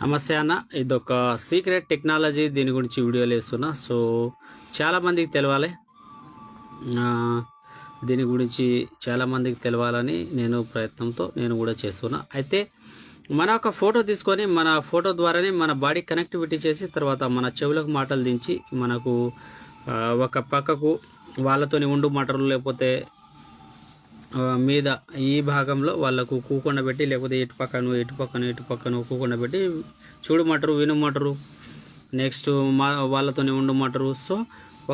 నమస్తే అన్న, ఇదొక సీక్రెట్ టెక్నాలజీ. దీని గురించి వీడియోలు వేస్తున్నా. సో చాలామందికి తెలవాలి, దీని గురించి చాలామందికి తెలవాలని ప్రయత్నంతో నేను కూడా చేస్తున్నా. అయితే మన ఒక ఫోటో తీసుకొని మన ఫోటో ద్వారానే మన బాడీ కనెక్టివిటీ చేసి తర్వాత మన చెవులకు మాటలు దించి మనకు ఒక పక్కకు వాళ్ళతోని ఉండు మాటలు లేకపోతే మీద ఈ భాగంలో వాళ్ళకు కూకుండా పెట్టి లేకపోతే ఇటు పక్కన కూకుండా పెట్టి చూడమంటారు, వినమంటారు, నెక్స్ట్ వాళ్ళతోనే ఉండమంటారు. సో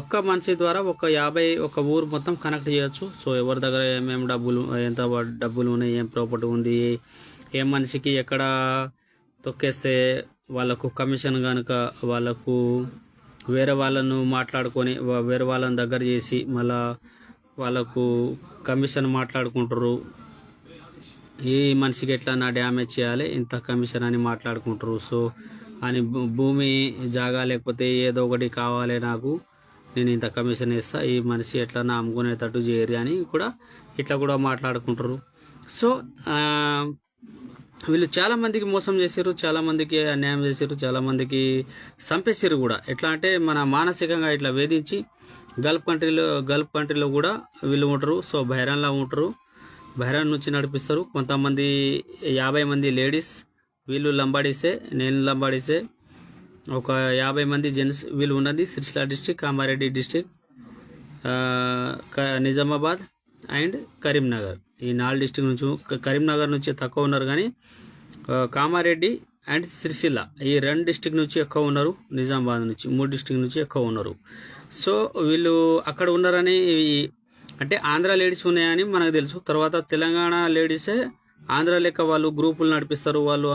ఒక్క మనిషి ద్వారా ఒక ఊరు మొత్తం కనెక్ట్ చేయొచ్చు. సో ఎవరి దగ్గర ఏమేమి ఎంత డబ్బులు ఉన్నాయి, ఏం ప్రాపర్టీ ఉంది, ఏ మనిషికి ఎక్కడ తొక్కేస్తే వాళ్ళకు కమిషన్ కనుక వాళ్ళకు వేరే వాళ్ళను మాట్లాడుకొని వేరే వాళ్ళని దగ్గర చేసి మళ్ళా వాళ్ళకు కమిషన్ మాట్లాడుకుంటారు. ఈ మనిషికి ఎట్లా నా డ్యామేజ్ చేయాలి, ఇంత కమిషన్ అని మాట్లాడుకుంటారు. సో అని భూమి జాగా లేకపోతే ఏదో ఒకటి కావాలి నాకు, నేను ఇంత కమిషన్ ఇస్తా, ఈ మనిషి ఎట్లా నా అమ్ముకునేటట్టు చేయరు అని ఇట్లా కూడా మాట్లాడుకుంటారు. సో వీళ్ళు చాలామందికి మోసం చేశారు, చాలామందికి అన్యాయం చేశారు, చాలామందికి చంపేసారు కూడా. ఎట్లా అంటే మన మానసికంగా ఇట్లా వేధించి గల్ఫ్ కంట్రీలో కూడా వీళ్ళు ఉంటారు. సో బైరాన్లా ఉంటారు, బైరాన్ నుంచి నడిపిస్తారు. కొంతమంది 50 మంది లేడీస్, వీళ్ళు లంబాడీసే, నేను లంబాడీసే. ఒక 50 మంది జెంట్స్. వీళ్ళు ఉన్నది Sircilla district, Kamareddy district, Nizamabad and Karimnagar. ఈ 4 డిస్టిక్ నుంచి, కరీంనగర్ నుంచి తక్కువ ఉన్నారు కానీ కామారెడ్డి అండ్ సిరిసిల్ల ఈ 2 డిస్టిక్ నుంచి ఎక్కువ ఉన్నారు. నిజామాబాద్ నుంచి 3 డిస్టిక్ నుంచి ఎక్కువ ఉన్నారు. సో వీళ్ళు అక్కడ ఉన్నారని, అంటే ఆంధ్ర లేడీస్ ఉన్నాయని మనకు తెలుసు. తర్వాత తెలంగాణ లేడీసే ఆంధ్ర లెక్క వాళ్ళు గ్రూపులు నడిపిస్తారు. వాళ్ళు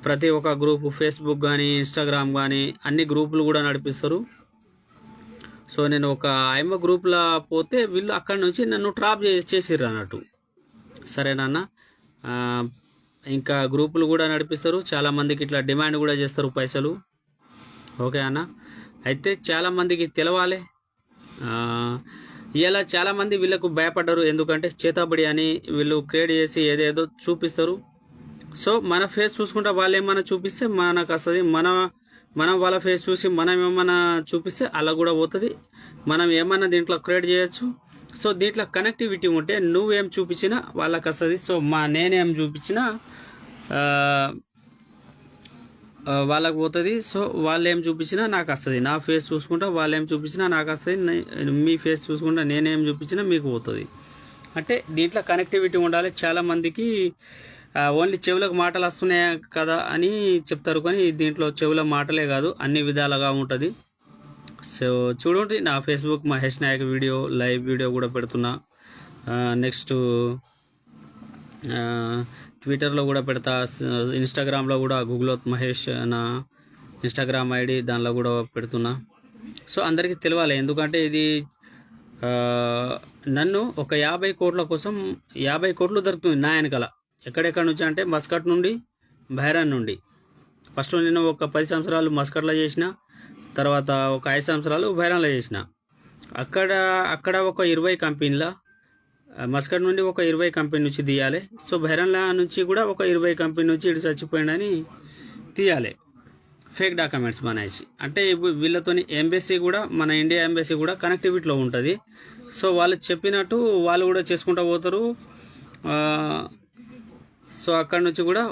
ప్రతి ఒక్క గ్రూపు, ఫేస్బుక్ కానీ ఇన్స్టాగ్రామ్ కానీ అన్ని గ్రూపులు కూడా నడిపిస్తారు. సో నేను ఒక ఆయమ్మ గ్రూప్లో పోతే వీళ్ళు అక్కడి నుంచి నన్ను ట్రాప్ చేసిర్రు అన్నట్టు. సరేనన్న, ఇంకా గ్రూపులు కూడా నడిపిస్తారు. చాలామందికి ఇట్లా డిమాండ్ కూడా చేస్తారు పైసలు. ఓకే అన్న, అయితే చాలామందికి తెలవాలి. ఇలా చాలామంది వీళ్ళకు భయపడ్డారు. ఎందుకంటే చేతబడి అని వీళ్ళు క్రియేట్ చేసి ఏదేదో చూపిస్తారు. సో మన ఫేస్ చూసుకుంటే వాళ్ళు ఏమన్నా చూపిస్తే మనకు వస్తుంది, మనం వాళ్ళ ఫేస్ చూసి మనం ఏమన్నా చూపిస్తే అలా కూడా పోతుంది. మనం ఏమన్నా దీంట్లో క్రియేట్ చేయొచ్చు. సో దీంట్లో కనెక్టివిటీ ఉంటే నువ్వేం చూపించినా వాళ్ళకి వస్తుంది. సో నేనేం చూపించినా వాళ్ళకి పోతుంది. సో వాళ్ళు ఏం చూపించినా నాకు వస్తుంది. నా ఫేస్ చూసుకుంటా వాళ్ళు ఏం చూపించినా నాకు వస్తుంది. మీ ఫేస్ చూసుకుంటా నేనేం చూపించినా మీకు పోతుంది. అంటే దీంట్లో కనెక్టివిటీ ఉండాలి. చాలామందికి ఓన్లీ చెవులకు మాటలు వస్తున్నాయి కదా అని చెప్తారు, కానీ దీంట్లో చెవుల మాటలే కాదు, అన్ని విధాలుగా ఉంటుంది. సో చూడండి, నా Facebook Mahesh Nayak live video కూడా పెడుతున్నా. నెక్స్ట్ ట్విట్టర్లో కూడా పెడతా, ఇన్స్టాగ్రామ్లో కూడా గూగుల్ మహేష్ నా ఇన్స్టాగ్రామ్ ఐడి, దానిలో కూడా పెడుతున్నా. సో అందరికీ తెలియాలి. ఎందుకంటే ఇది నన్ను ఒక 50 కోట్ల కోసం 50 కోట్లు దొరుకుతుంది నా వెనకాల. ఎక్కడెక్కడ నుంచి అంటే మస్కట్ నుండి, బైరాన్ నుండి. ఫస్ట్ నేను ఒక 10 సంవత్సరాలు మస్కట్లో చేసిన, తర్వాత ఒక 5 సంవత్సరాలు బైరాన్లో చేసిన. అక్కడ ఒక 20 కంపెనీల, మస్కట్ నుండి ఒక 20 కంపెనీ నుంచి తీయాలి. సో బైరాన్ల నుంచి కూడా ఒక 20 కంపెనీ నుంచి ఇటు చచ్చిపోయిందని తీయాలి, ఫేక్ డాక్యుమెంట్స్ మనసి. అంటే వీళ్ళతోని ఎంబసీ కూడా, మన ఇండియా ఎంబసీ కూడా కనెక్టివిటీలో ఉంటుంది. సో వాళ్ళు చెప్పినట్టు వాళ్ళు కూడా చేసుకుంటూ పోతారు. సో అక్కడ నుంచి కూడా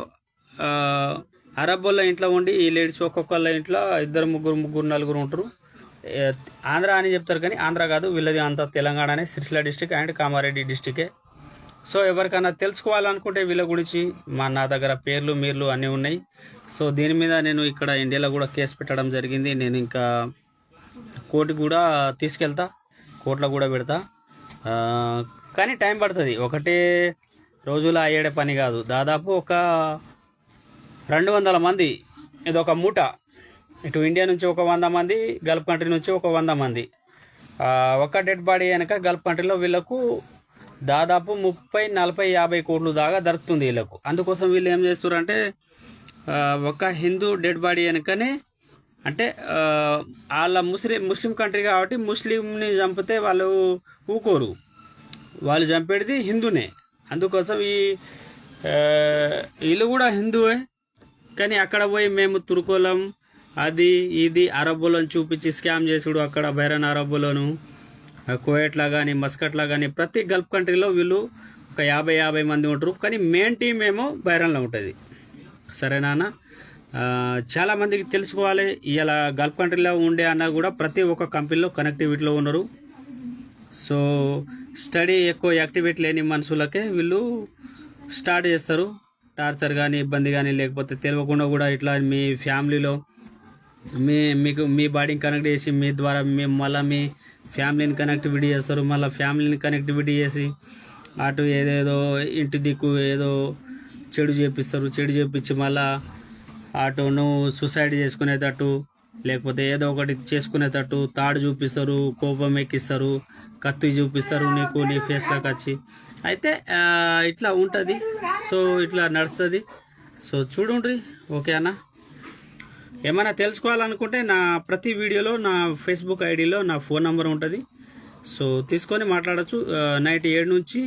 అరబ్ వాళ్ళ ఇంట్లో ఉండి ఈ లేడీస్ ఒక్కొక్కళ్ళ ఇంట్లో 2, 3, 4 ఉంటారు. ఆంధ్ర అని చెప్తారు కానీ ఆంధ్ర కాదు, వీళ్ళది అంత తెలంగాణనే, సిరిసిల్ల డిస్టిక్ అండ్ కామారెడ్డి డిస్టికే. సో ఎవరికైనా తెలుసుకోవాలనుకుంటే వీళ్ళ గురించి నా దగ్గర పేర్లు మీర్లు అన్నీ ఉన్నాయి. సో దీని మీద నేను ఇక్కడ ఇండియాలో కూడా కేసు పెట్టడం జరిగింది. నేను ఇంకా కోర్టుకు కూడా తీసుకెళ్తా, కోర్టులో కూడా పెడతా. కానీ టైం పడుతుంది, ఒకటే రోజులో అయ్యేడే పని కాదు. దాదాపు ఒక 200 మంది, ఇది ఒక మూట. ఇటు ఇండియా నుంచి ఒక 100 మంది, గల్ఫ్ కంట్రీ నుంచి ఒక 100 మంది. ఒక డెడ్ బాడీ వెనక గల్ఫ్ కంట్రీలో వీళ్ళకు దాదాపు 30, 40, 50 కోట్లు దాకా దొరుకుతుంది వీళ్ళకు. అందుకోసం వీళ్ళు ఏం చేస్తారంటే ఒక హిందూ డెడ్ బాడీ వెనకనే, అంటే వాళ్ళ ముస్లిం కంట్రీ కాబట్టి ముస్లింని చంపితే వాళ్ళు ఊకోరు, వాళ్ళు చంపేది హిందూనే. అందుకోసం వీళ్ళు కూడా హిందువే, కానీ అక్కడ పోయి మేము తుర్కోలం అది ఇది అరబ్బులను చూపించి స్కామ్ చేసుడు అక్కడ బైరన్ అరబ్బులను కువైట్లో కానీ మస్కట్లో కానీ ప్రతి గల్ఫ్ కంట్రీలో వీళ్ళు ఒక 50 మంది ఉంటారు. కానీ మెయిన్ టీం ఏమో బైరన్లో ఉంటుంది. సరేనా అన్న? చాలామందికి తెలుసుకోవాలి. ఇలా గల్ఫ్ కంట్రీలో ఉండే అన్న కూడా ప్రతి ఒక్క కంపెనీలో కనెక్టివిటీలో ఉన్నారు. సో స్టడీ ఎక్కువ యాక్టివిటీ లేని మనుషులకే వీళ్ళు స్టార్ట్ చేస్తారు. టార్చర్ కానీ ఇబ్బంది కానీ లేకపోతే తెలియకుండా కూడా ఇట్లా మీ ఫ్యామిలీలో మీకు మీ బాడీని కనెక్ట్ చేసి మీ ద్వారా మళ్ళీ మీ ఫ్యామిలీని కనెక్టివిటీ చేస్తారు. మళ్ళీ ఫ్యామిలీని కనెక్టివిటీ చేసి అటు ఏదేదో ఇంటి దిక్కు ఏదో చెడు చేపించి మళ్ళీ అటు నువ్వు సూసైడ్ చేసుకునేటట్టు లేకపోతే ఏదో ఒకటి చేసుకునేటట్టు తాడు చూపిస్తారు, కోపం ఎక్కిస్తారు, కత్తి చూపిస్తారు నీకు నీ ఫేస్లోకి వచ్చి. అయితే ఇట్లా ఉంటుంది. సో ఇట్లా నడుస్తుంది. సో చూడండి. ఓకే అన్న? ఏమైనా తెలుసుకోవాలనుకుంటే నా ప్రతి వీడియోలో నా ఫేస్బుక్ ఐడిలో నా ఫోన్ నెంబర్ ఉంటుంది. సో తీసుకొని మాట్లాడచ్చు. నైట్ 7 నుంచి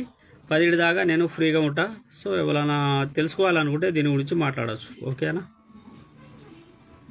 10 దాకా నేను ఫ్రీగా ఉంటా. సో ఎవరైనా తెలుసుకోవాలనుకుంటే దీని గురించి మాట్లాడచ్చు. ఓకేనా?